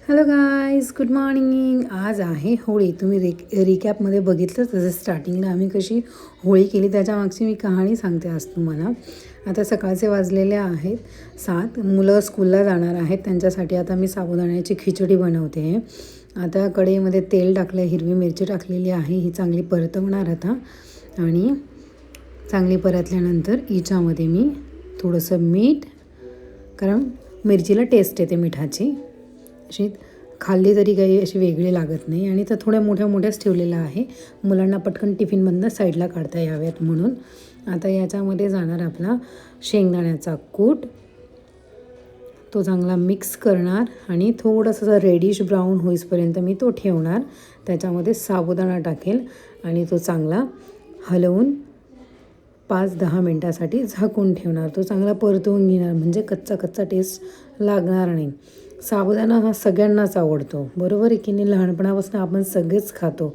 Hello guys, good morning. आज आहे होळी. तुम्ही रिकॅपमध्ये बघितलं तसं स्टार्टिंगला आम्ही कशी होळी केली त्याच्या मागची मी कहाणी सांगते आज तुम्हाला. आता सकाळचे वाजलेले आहेत 7. मुलं स्कूलला जाणार आहेत, त्यांच्यासाठी आता मी साबुदाण्याची खिचडी बनवते. आता कढईमध्ये तेल टाकलं, हिरवी मिरची टाकलेली आहे, ही चांगली परतवणार आता. आणि चांगली परतल्यानंतर हिच्यामध्ये मी थोडंसं मीठ, कारण मिरचीला टेस्ट येते मिठाची, अशी खाल्ली तरी काही अशी वेगळी लागत नाही. आणि तर थोड्या मोठ्याच ठेवलेल्या आहे, मुलांना पटकन टिफिनमधनं साईडला काढता याव्यात म्हणून. आता याच्यामध्ये जाणार आपला शेंगदाण्याचा कूट, तो चांगला मिक्स करणार आणि थोडंसं रेडिश ब्राऊन होईपर्यंत मी तो ठेवणार. त्याच्यामध्ये साबुदाणा टाकेल आणि तो चांगला हलवून 5-10 मिनटासाठी झाकून ठेवणार. तो चांगला परतवून घेणार, म्हणजे कच्चा टेस्ट लागणार नाही. साबुदाणा हा सगळ्यांनाच आवडतो, बरोबर आहे की नाही? लहानपणापासून आपण सगळेच खातो.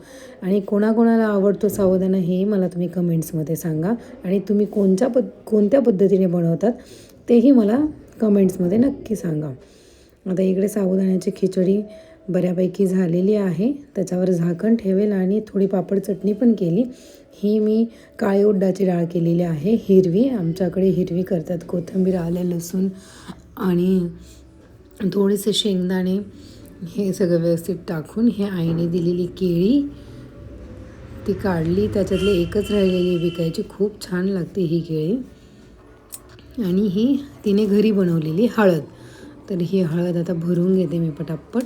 आणि कोणाकोणाला आवडतो साबुदाणा हे मला तुम्ही कमेंट्समध्ये सांगा. आणि तुम्ही कोणत्या पद्धतीने बनवतात तेही मला कमेंट्समध्ये नक्की सांगा. आता इकडे साबुदाण्याची खिचडी बऱ्यापैकी झालेली आहे. त्याच्यावर झाकण ठेवेल आणि थोडी पापड चटणी पण केली. ही मी काळी उडदाची डाळ केलेली आहे, हिरवी. आमच्याकडे हिरवी करतात. कोथिंबीर, आलं, लसूण आणि थोडेसे शेंगदाणे, हे सगळं व्यवस्थित टाकून हे आईने दिलेली केळी ती काढली, त्याच्यातले एकच राहिलेली विकायची. खूप छान लागते ही केळी. आणि ही तिने घरी बनवलेली हळद. तर ही हळद आता भरून घेते मी पटापट.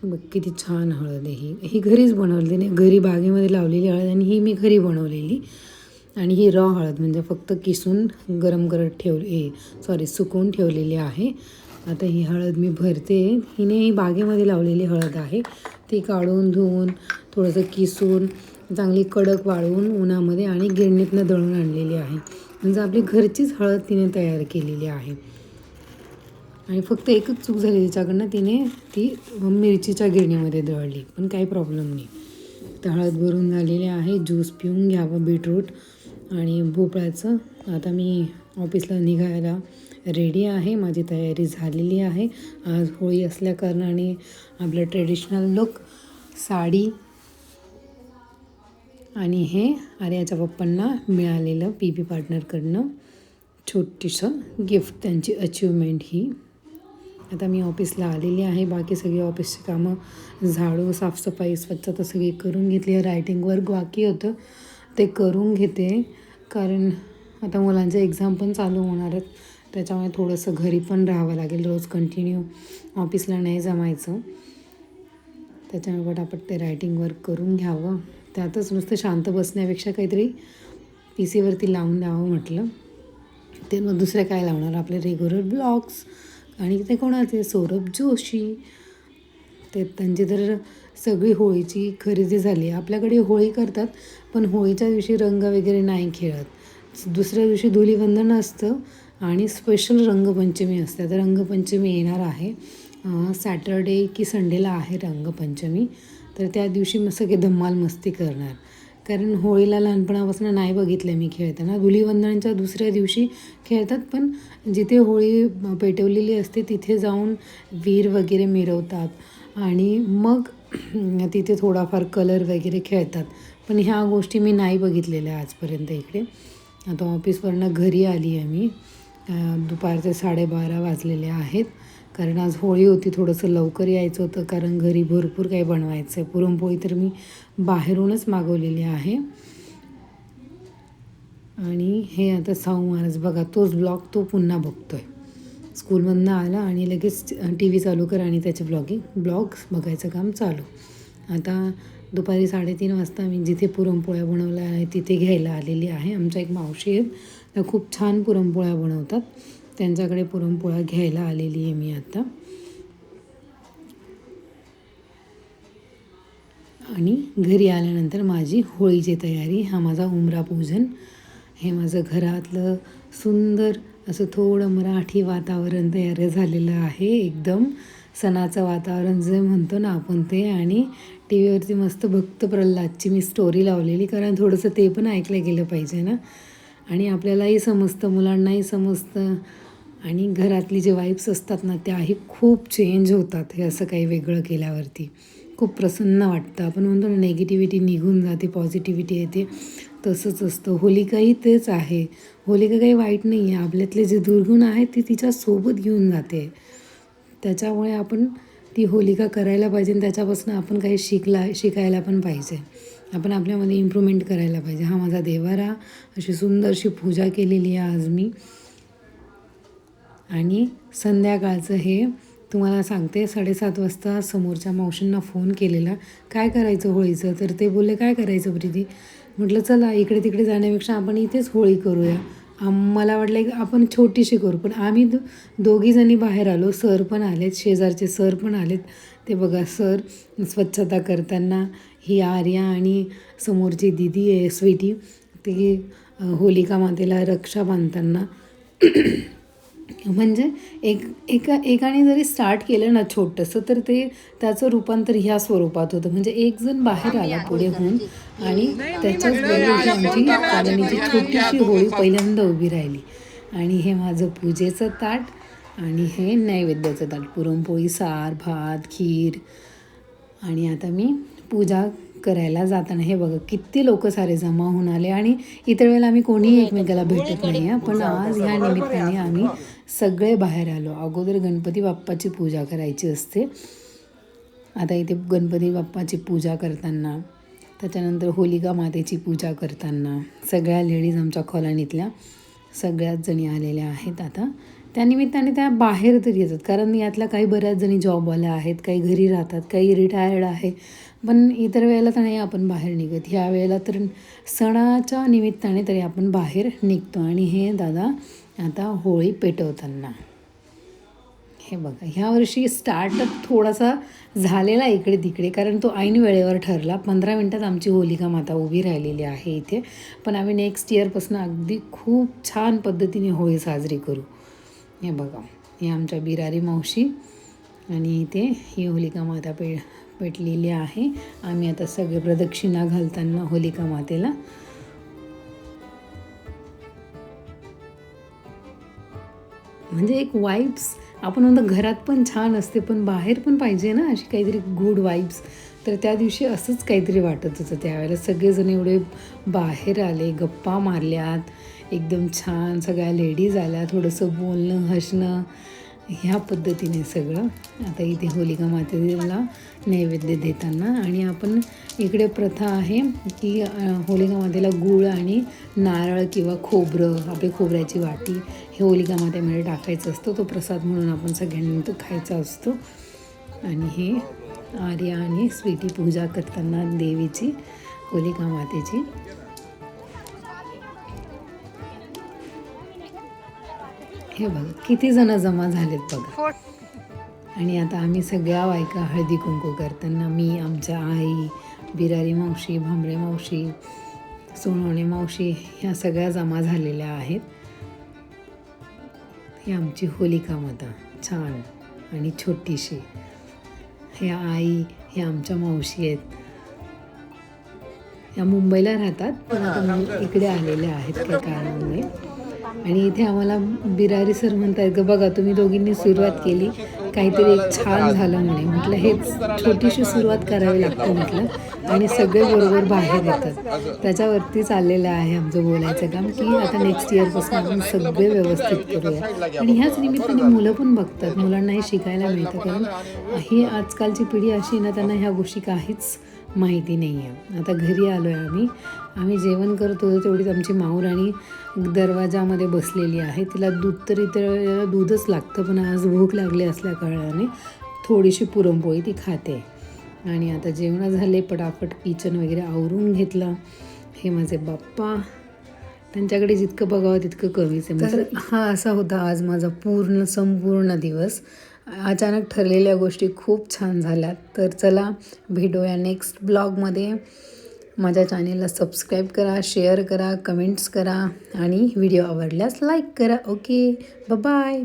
बघ किती छान हळद आहे. ही घरीच बनवली, तिने घरी बागेमध्ये लावलेली हळद, आणि ही मी घरी बनवलेली. आणि ही रॉ हळद, म्हणजे फक्त किसून गरम करत सुकवून ठेवलेली आहे. आता ही हळद मी भरते. हिने ही बागेमध्ये लावलेली हळद आहे, ती काढून धुवून थोडंसं किसून चांगली कडक वाळवून उन्हामध्ये आणि गिरणीतनं दळून आणलेली आहे. म्हणजे आपली घरचीच हळद तिने तयार केलेली आहे. आणि फक्त एकच चूक झाली तिच्याकडनं, तिने ती मिरचीच्या गिरणीमध्ये दळली, पण काही प्रॉब्लेम नाही. तर हळद भरून झालेली आहे. ज्यूस पिऊन घ्यावं बीटरूट आणि भोपळ्याचं. आता मी ऑफिसला निघायला रेडी आहे, माझी तयारी झालेली आहे. आज होळी असल्या कारणाने आपलं ट्रेडिशनल लुक, साडी आणि हे आर्याच्या पप्पांना मिळालेलं पी पार्टनरकडनं छोटीसं गिफ्ट, त्यांची अचिव्हमेंट ही. आता मी ऑफिसला आलेली आहे. बाकी सगळी ऑफिसची कामं, झाडू, साफसफाई, स्वच्छता सगळी करून घेतली. रायटिंग वर्क बाकी होतं ते करून घेते, कारण आता मुलांचे एक्झाम पण चालू होणार आहेत. त्याच्यामुळे थोडंसं घरी पण राहावं लागेल, रोज कंटिन्यू ऑफिसला नाही जमायचं. त्याच्यामुळे पटापट ते रायटिंग वर्क करून घ्यावं. त्यातच नुसतं शांत बसण्यापेक्षा काहीतरी PC वरती लावून द्यावं म्हटलं. ते मग दुसरे काय लावणार, आपले रेग्युलर ब्लॉग्स. आणि ते कोणाचे, सौरभ जोशी. ते त्यांची तर सगळी होळीची खरेदी झाली. आपल्याकडे होळी करतात, पण होळीच्या दिवशी रंग वगैरे नाही खेळत. दुसऱ्या दिवशी धुलीवंदन असतं आणि स्पेशल रंगपंचमी असते. तर रंगपंचमी येणार आहे, सॅटर्डे की संडेला आहे रंगपंचमी. तर त्या दिवशी मग सगळे धम्माल मस्ती करणार, कारण होळीला लहानपणापासून नाही बघितलं मी खेळताना. धुलीवंदनच्या दुसऱ्या दिवशी खेळतात, पण जिथे होळी पेटवलेली असते तिथे जाऊन वीर वगैरे मिरवतात आणि मग तिथे थोडाफार कलर वगैरे खेळतात. पण ह्या गोष्टी मी नाही बघितलेल्या आजपर्यंत इकडे. आता ऑफिसवरनं घरी आली आहे मी. दुपारचे 12:30 वाजलेले आहेत, कारण आज होळी होती. थोडंसं लवकर यायचं होतं, कारण घरी भरपूर काही बनवायचं आहे. पुरणपोळी तर मी बाहेरूनच मागवलेली आहे. आणि हे आता साऊ महाराज बघा, तोच ब्लॉग तो पुन्हा बघतोय. स्कूलमधनं आला आणि लगेच TV चालू कर आणि त्याचे ब्लॉग्स बघायचं काम चालू. आता दुपारी 3:30 वाजता मी जिथे पुरणपोळ्या बनवल्या आहे तिथे घ्यायला आलेली आहे. आमच्या एक मावशी आहेत, त्या खूप छान पुरणपोळ्या बनवतात. त्यांच्याकडे पुरणपोळ्या घ्यायला आलेली आहे मी आता. आणि घरी आल्यानंतर माझी होळीची तयारी. हा माझा उंबरा पूजन. हे माझं घरातलं सुंदर असं थोडं मराठी वातावरण तयार झालेलं आहे. एकदम सणाचं वातावरण जे म्हणतो ना आपण ते. आणि TV वरती मस्त भक्त प्रल्हादची मी स्टोरी लावलेली, कारण थोडंसं ते पण ऐकलं गेलं पाहिजे ना. आणि आपल्यालाही समजतं, मुलांनाही समजतं. आणि घरातली जे वाईब्स असतात ना त्याही खूप चेंज होतात हे असं काही वेगळं केल्यावरती. खूप प्रसन्न वाटतं. आपण म्हणतो ना नेगेटिव्हिटी निघून जाते, पॉझिटिव्हिटी येते, तसंच असतं. होलिकाही तेच आहे. होलिका काही वाईट नाही आहे. आपल्यातले जे दुर्गुण आहेत ते तिच्यासोबत घेऊन जाते. त्याच्यामुळे आपण ती होलिका करायला पाहिजे आणि त्याच्यापासून आपण काही शिकायला पण पाहिजे. आपण आपल्यामध्ये इम्प्रूव्हमेंट करायला पाहिजे. हा माझा देवारा, अशी सुंदरशी पूजा केलेली आहे आज मी. आणि संध्याकाळचं हे तुम्हाला सांगते 7:30 वाजता समोरच्या मावशींना फोन केलेला, काय करायचं होळीचं. तर ते बोलले काय करायचं प्रीती. म्हटलं चला इकडे तिकडे जाण्यापेक्षा आपण इथेच होळी करूया. मला वाटलं की आपण छोटीशी करू, पण आम्ही दोघीजणी बाहेर आलो. सर पण आलेत, शेजारचे सर पण आलेत. ते बघा सर स्वच्छता करताना, ही आर्या आणि समोरची दिदी आहे स्वीटी, ती होलिका मातेला रक्षा बांधताना म्हणजे एकाने जरी स्टार्ट केलं ना छोटंसं तर ते त्याचं रूपांतर ह्या स्वरूपात होतं. म्हणजे एक जण बाहेर आला पुढे होऊन आणि त्याच्याच बरोबर आमची कॉलनीची छोटीशी होळी पहिल्यांदा उभी राहिली. आणि हे माझं पूजेचं ताट आणि हे नैवेद्याचं ताट, पुरणपोळी, सार, भात, खीर. आणि आता मी पूजा करायला जाताना हे बघा किती लोक सारे जमा होऊन आले. आणि इतर वेळेला आम्ही कोणीही एकमेकाला भेटत नाही आहे, पण आज ह्या निमित्ताने आम्ही सगळे बाहेर आलो. अगोदर गणपती बाप्पाची पूजा करायची असते. आता इथे गणपती बाप्पाची पूजा करताना, त्याच्यानंतर होलिका मातेची पूजा करताना सगळ्या लेडीज आमच्या कॉलनीतल्या सगळ्याच जणी आलेल्या आहेत. आता त्यानिमित्ताने त्या बाहेर तरी येतात, कारण यातल्या काही बऱ्याच जणी जॉबवाल्या आहेत, काही घरी राहतात, काही रिटायर्ड आहे. पण इतर वेळेला तर नाही आपण बाहेर निघत. ह्या वेळेला तर सणाच्या निमित्ताने तरी आपण बाहेर निघतो. आणि हे दादा आता होळी पेटवताना हे बघा, ह्या वर्षी स्टार्टअप थोडासा झालेला इकडे तिकडे, कारण तो ऐन वेळेवर ठरला. 15 मिनटात आमची होलिका माता उभी राहिलेली आहे इथे. पण आम्ही नेक्स्ट इयरपासून अगदी खूप छान पद्धतीने होळी साजरी करू. हे बघा, हे आमच्या बिरारी मावशी आणि इथे ही होलिका माता पेटलेली आहे. आम्ही आता सगळे प्रदक्षिणा घालताना होलिका मातेला. म्हणजे एक वाईब्स आपण म्हणतो घरात पण छान असते, पण बाहेर पण पाहिजे ना अशी काहीतरी गुड वाईब्स. तर त्या दिवशी असंच काहीतरी वाटत होतं. त्यावेळेला सगळेजण एवढे बाहेर आले, गप्पा मारल्यात, एकदम छान सगळ्या लेडीज आल्या, थोडंसं बोलणं हसणं ह्या पद्धतीने सगळं. आता इथे होलिका मातेला नैवेद्य देताना, आणि आपण इकडे प्रथा आहे की होलिका मातेला गूळ आणि नारळ किंवा खोबरं, आपली खोबऱ्याची वाटी हे होलिका मातेमध्ये टाकायचं असतं. तो प्रसाद म्हणून आपण सगळ्यांनी तो खायचा असतो. आणि हे आर्या आणि स्वीटी पूजा करताना देवीची, होलिका मातेची. हे बघा किती जण जमा झालेत बघा. आणि आता आम्ही सगळ्या बायका हळदी कुंकू करताना, मी, आमच्या आई, बिरारी मावशी, भांबरे मावशी, सोनवणे मावशी ह्या सगळ्या जमा झालेल्या आहेत. ही आमची होलिका माता छान आणि छोटीशी. हे आई, हे आमच्या मावशी आहेत. या मुंबईला राहतात, पण आता इकडे आलेल्या आहेत काही कारणामुळे. आणि इथे आम्हाला बिरारी सर म्हणतात की बघा तुम्ही दोघींनी सुरुवात केली, काहीतरी एक छान झालं म्हणे. म्हटलं हेच छोटीशी सुरुवात करावी लागते म्हटलं, आणि सगळे बरोबर बाहेर येतात. त्याच्यावरती चाललेलं आहे आमचं बोलायचं काम की आता नेक्स्ट इयरपासून आपण सगळे व्यवस्थित करूया. आणि ह्याच निमित्ताने मुलं पण बघतात, मुलांनाही शिकायला मिळतं, कारण ही आजकालची पिढी अशी ना, त्यांना ह्या गोष्टी काहीच माहिती नाही आहे. आता घरी आलो आहे आम्ही जेवण करत होतो, तेवढीच आमची माऊराणी दरवाजामध्ये बसलेली आहे. तिला दूध तर इतर दूधच लागतं, पण आज भूक लागली असल्या कारणाने थोडीशी पुरणपोळी ती खाते. आणि आता जेवण झाले, पटापट किचन वगैरे आवरून घेतलं. हे माझे बाप्पा, त्यांच्याकडे जितकं बघावं तितकं कमीच आहे. तर हा असा होता आज माझा संपूर्ण दिवस. अचानक ठरलेल्या गोष्टी खूप छान झाल्या. तर चला भेटूया नेक्स्ट ब्लॉगमध्ये. माझ्या चॅनेलला सबस्क्राईब करा, शेअर करा, कमेंट्स करा, आणि व्हिडिओ आवडल्यास लाईक करा. Okay, bye.